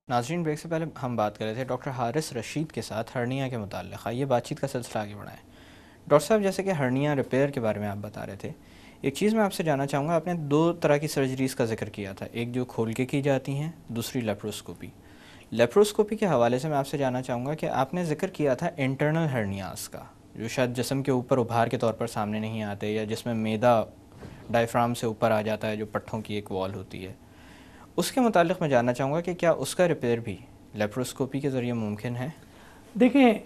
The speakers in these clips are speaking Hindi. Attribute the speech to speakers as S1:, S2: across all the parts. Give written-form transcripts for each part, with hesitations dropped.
S1: नाज़रीन, ब्रेक से पहले हम बात कर रहे थे डॉक्टर हारिस रशीद के साथ हर्निया के मुताल्लिक़। आइए बातचीत का सिलसिला आगे बढ़ाएं। डॉक्टर साहब, जैसे कि हर्निया रिपेयर के बारे में आप बता रहे थे, एक चीज़ मैं आपसे जानना चाहूँगा। आपने दो तरह की सर्जरीज़ का जिक्र किया था, एक जो खोल के की जाती हैं, दूसरी लेप्रोस्कोपी। लेप्रोस्कोपी के हवाले से मैं आपसे जानना चाहूँगा कि आपने जिक्र किया था इंटरनल हर्नियाज़ का, जो शायद जिस्म के ऊपर उभार के तौर पर सामने नहीं आते, या जिसमें मैदा डायफ्राम से ऊपर आ जाता है, जो पट्ठों की एक वॉल होती है। उसके मुताल्लिक़ मैं जानना चाहूँगा कि क्या उसका रिपेयर भी लेप्रोस्कोपी के ज़रिए मुमकिन है?
S2: देखें,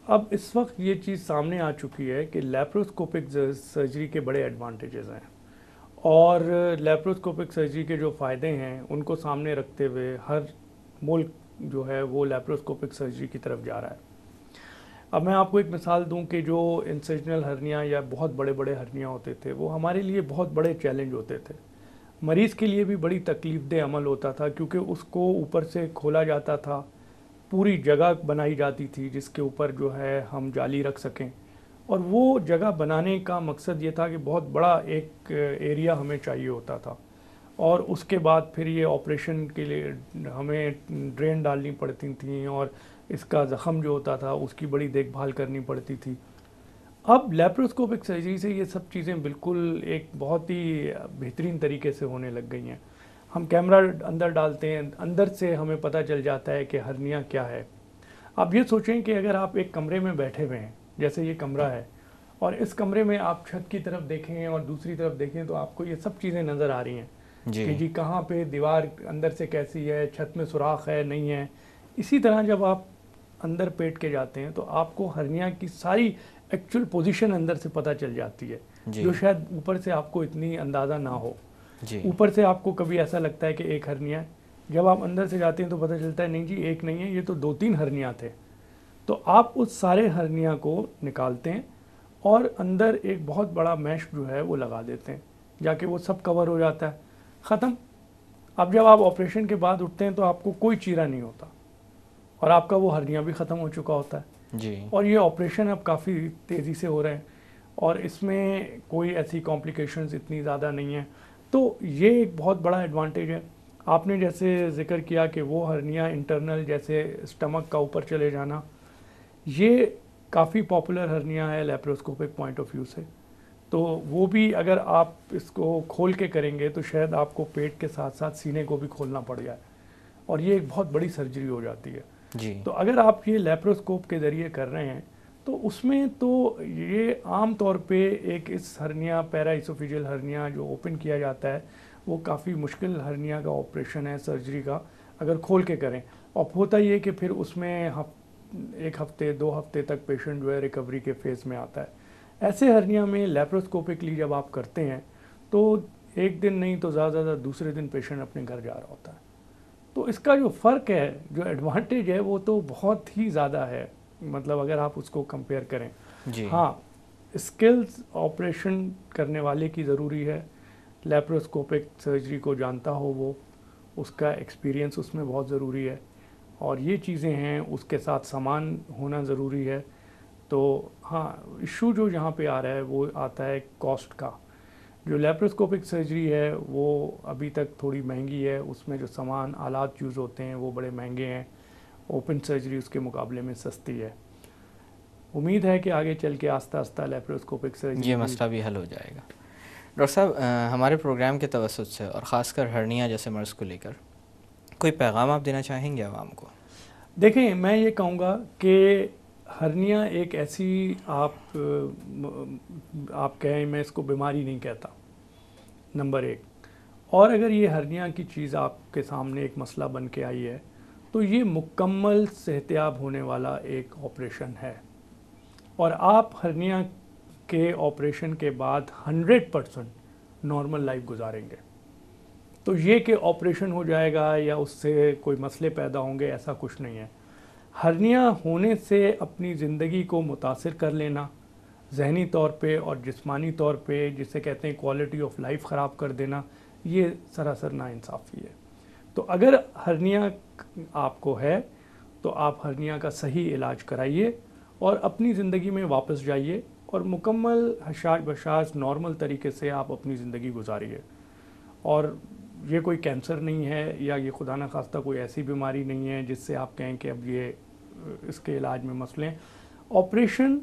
S2: अब इस वक्त ये चीज़ सामने आ चुकी है कि लेप्रोस्कोपिक सर्जरी के बड़े एडवांटेजेस हैं, और लेप्रोस्कोपिक सर्जरी के जो फ़ायदे हैं उनको सामने रखते हुए हर मुल्क जो है वो लेप्रोस्कोपिक सर्जरी की तरफ जा रहा है। अब मैं आपको एक मिसाल दूं कि जो इंसिजनल हर्निया या बहुत बड़े बड़े हर्निया होते थे वो हमारे लिए बहुत बड़े चैलेंज होते थे। मरीज़ के लिए भी बड़ी तकलीफ दे अमल होता था, क्योंकि उसको ऊपर से खोला जाता था, पूरी जगह बनाई जाती थी जिसके ऊपर जो है हम जाली रख सकें, और वो जगह बनाने का मकसद ये था कि बहुत बड़ा एक एरिया हमें चाहिए होता था, और उसके बाद फिर ये ऑपरेशन के लिए हमें ड्रेन डालनी पड़ती थी, और इसका ज़ख़म जो होता था उसकी बड़ी देखभाल करनी पड़ती थी। अब लेप्रोस्कोपिक सर्जरी से ये सब चीज़ें बिल्कुल एक बहुत ही बेहतरीन तरीके से होने लग गई हैं। हम कैमरा अंदर डालते हैं, अंदर से हमें पता चल जाता है कि हर्निया क्या है। आप ये सोचें कि अगर आप एक कमरे में बैठे हुए हैं, जैसे ये कमरा है, और इस कमरे में आप छत की तरफ देखें और दूसरी तरफ देखें तो आपको ये सब चीज़ें नज़र आ रही हैं कि जी कहाँ पे दीवार अंदर से कैसी है, छत में सुराख है नहीं है। इसी तरह जब आप अंदर पेट के जाते हैं तो आपको हर्निया की सारी एक्चुअल पोजीशन अंदर से पता चल जाती है, जो शायद ऊपर से आपको इतनी अंदाज़ा ना हो। ऊपर से आपको कभी ऐसा लगता है कि एक हर्निया है, जब आप अंदर से जाते हैं तो पता चलता है नहीं जी एक नहीं है, ये तो 2-3 हर्निया थे। तो आप उस सारे हर्निया को निकालते हैं और अंदर एक बहुत बड़ा मैश जो है वो लगा देते हैं, जाके वो सब कवर हो जाता है, ख़त्म। अब जब आप ऑपरेशन के बाद उठते हैं तो आपको कोई चीरा नहीं होता, और आपका वो हर्निया भी ख़त्म हो चुका होता है जी। और ये ऑपरेशन अब काफ़ी तेज़ी से हो रहे हैं, और इसमें कोई ऐसी कॉम्प्लिकेशंस इतनी ज़्यादा नहीं है। तो ये एक बहुत बड़ा एडवांटेज है। आपने जैसे ज़िक्र किया कि वो हर्निया इंटरनल, जैसे स्टमक का ऊपर चले जाना, ये काफ़ी पॉपुलर हर्निया है लेप्रोस्कोपिक पॉइंट ऑफ व्यू से। तो वो भी अगर आप इसको खोल के करेंगे तो शायद आपको पेट के साथ साथ सीने को भी खोलना पड़ जाए, और ये एक बहुत बड़ी सर्जरी हो जाती है जी। तो अगर आप ये लेप्रोस्कोप के ज़रिए कर रहे हैं तो उसमें तो ये आम तौर पे एक इस हर्निया, पैराइसोफेजियल हर्निया जो ओपन किया जाता है, वो काफ़ी मुश्किल हर्निया का ऑपरेशन है सर्जरी का, अगर खोल के करें। और होता ये कि फिर उसमें एक हफ्ते 2 हफ्ते तक पेशेंट जो है रिकवरी के फेज़ में आता है। ऐसे हर्निया में लेप्रोस्कोपिकली जब आप करते हैं तो एक दिन नहीं तो ज़्यादा से ज़्यादा दूसरे दिन पेशेंट अपने घर जा रहा होता है। तो इसका जो फ़र्क है, जो एडवांटेज है, वो तो बहुत ही ज़्यादा है, मतलब अगर आप उसको कंपेयर करें जी। हाँ, स्किल्स ऑपरेशन करने वाले की ज़रूरी है, लेप्रोस्कोपिक सर्जरी को जानता हो वो, उसका एक्सपीरियंस उसमें बहुत ज़रूरी है, और ये चीज़ें हैं, उसके साथ सामान होना ज़रूरी है। तो हाँ, इशू जो यहाँ पे आ रहा है वो आता है कॉस्ट का। जो लेप्रोस्कोपिक सर्जरी है वो अभी तक थोड़ी महंगी है, उसमें जो सामान आलात यूज़ होते हैं वो बड़े महंगे हैं। ओपन सर्जरी उसके मुकाबले में सस्ती है। उम्मीद है कि आगे चल के आस्ता आस्ता लेप्रोस्कोपिक सर्जरी
S1: ये मसला भी हल हो जाएगा। डॉक्टर साहब, हमारे प्रोग्राम के तवज्जुह से और ख़ासकर हर्निया जैसे मर्ज़ को लेकर कोई पैगाम आप देना चाहेंगे आवाम को?
S2: देखें, मैं ये कहूँगा कि हर्निया एक ऐसी आप कहें, मैं इसको बीमारी नहीं कहता, नंबर 1। और अगर ये हर्निया की चीज़ आपके सामने एक मसला बन के आई है तो ये मुकम्मल सेहतयाब होने वाला एक ऑपरेशन है, और आप हर्निया के ऑपरेशन के बाद 100% नॉर्मल लाइफ गुजारेंगे। तो ये कि ऑपरेशन हो जाएगा या उससे कोई मसले पैदा होंगे, ऐसा कुछ नहीं है। हर्निया होने से अपनी ज़िंदगी को मुतासिर कर लेना, ज़हनी तौर पे और जिस्मानी तौर पे, जिसे कहते हैं क्वालिटी ऑफ लाइफ ख़राब कर देना, ये सरासर नाइंसाफ़ी है। तो अगर हर्निया आपको है तो आप हर्निया का सही इलाज कराइए और अपनी ज़िंदगी में वापस जाइए, और मुकम्मल हशाश बशाश नॉर्मल तरीके से आप अपनी ज़िंदगी गुजारिए। और ये कोई कैंसर नहीं है या ये खुदा न खास्ता कोई ऐसी बीमारी नहीं है जिससे आप कहें कि अब ये इसके इलाज में मसले हैं। ऑपरेशन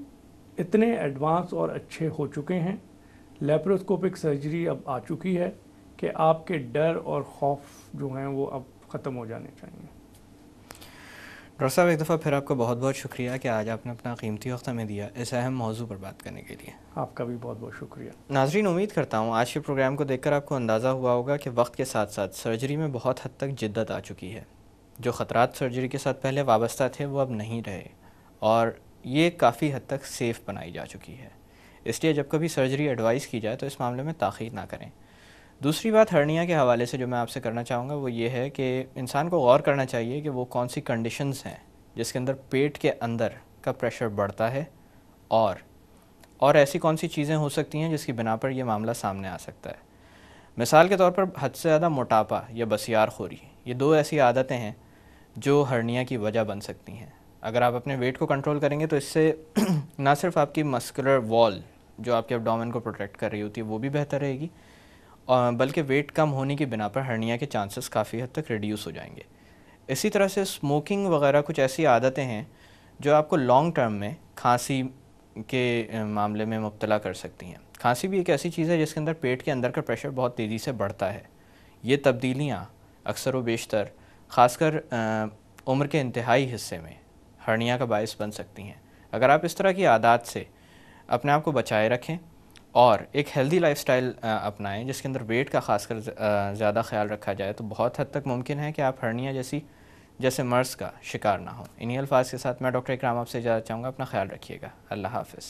S2: इतने एडवांस और अच्छे हो चुके हैं, लेप्रोस्कोपिक सर्जरी अब आ चुकी है कि आपके डर और खौफ जो हैं वो अब ख़त्म हो जाने चाहिए।
S1: डॉक्टर साहब, एक दफ़ा फिर आपका बहुत बहुत शुक्रिया कि आज आपने अपना कीमती वक्त हमें दिया इस अहम मौजू पर बात करने के लिए।
S2: आपका भी बहुत बहुत शुक्रिया।
S1: नाजरीन, उम्मीद करता हूँ आज के प्रोग्राम को देखकर आपको अंदाज़ा हुआ होगा कि वक्त के साथ साथ सर्जरी में बहुत हद तक जिद्दत आ चुकी है। जो ख़तरात सर्जरी के साथ पहले वाबस्ता थे वो अब नहीं रहे और ये काफ़ी हद तक सेफ़ बनाई जा चुकी है। इसलिए जब कभी सर्जरी एडवाइस की जाए तो इस मामले में ताख़ीर ना करें। दूसरी बात हर्निया के हवाले से जो मैं आपसे करना चाहूँगा वो ये है कि इंसान को गौर करना चाहिए कि वो कौन सी कंडीशंस हैं जिसके अंदर पेट के अंदर का प्रेशर बढ़ता है और ऐसी कौन सी चीज़ें हो सकती हैं जिसकी बिना पर यह मामला सामने आ सकता है। मिसाल के तौर पर हद से ज़्यादा मोटापा या बसियारखोरी, ये दो ऐसी आदतें हैं जो हर्निया की वजह बन सकती हैं। अगर आप अपने वेट को कंट्रोल करेंगे तो इससे ना सिर्फ आपकी मस्कुलर वॉल जो आपके एब्डोमेन को प्रोटेक्ट कर रही होती है वो भी बेहतर रहेगी, बल्कि वेट कम होने की बिना पर हर्निया के चांसेस काफ़ी हद तक रिड्यूस हो जाएंगे। इसी तरह से स्मोकिंग वगैरह कुछ ऐसी आदतें हैं जो आपको लॉन्ग टर्म में खांसी के मामले में मुब्तला कर सकती हैं। खांसी भी एक ऐसी चीज़ है जिसके अंदर पेट के अंदर का प्रेशर बहुत तेज़ी से बढ़ता है। ये तब्दीलियाँ अक्सर व बेशतर ख़ासकर उम्र के इंतहाई हिस्से में हर्निया का बायस बन सकती हैं। अगर आप इस तरह की आदत से अपने आप को बचाए रखें और एक हेल्दी लाइफस्टाइल अपनाएं जिसके अंदर वेट का खासकर ज़्यादा ख्याल रखा जाए तो बहुत हद तक मुमकिन है कि आप हर्निया जैसे मर्ज़ का शिकार ना हो। इन्हीं अल्फाज के साथ मैं डॉक्टर इकराम आपसे इजाज़त चाहूँगा। अपना ख्याल रखिएगा। अल्लाह हाफ़िज़।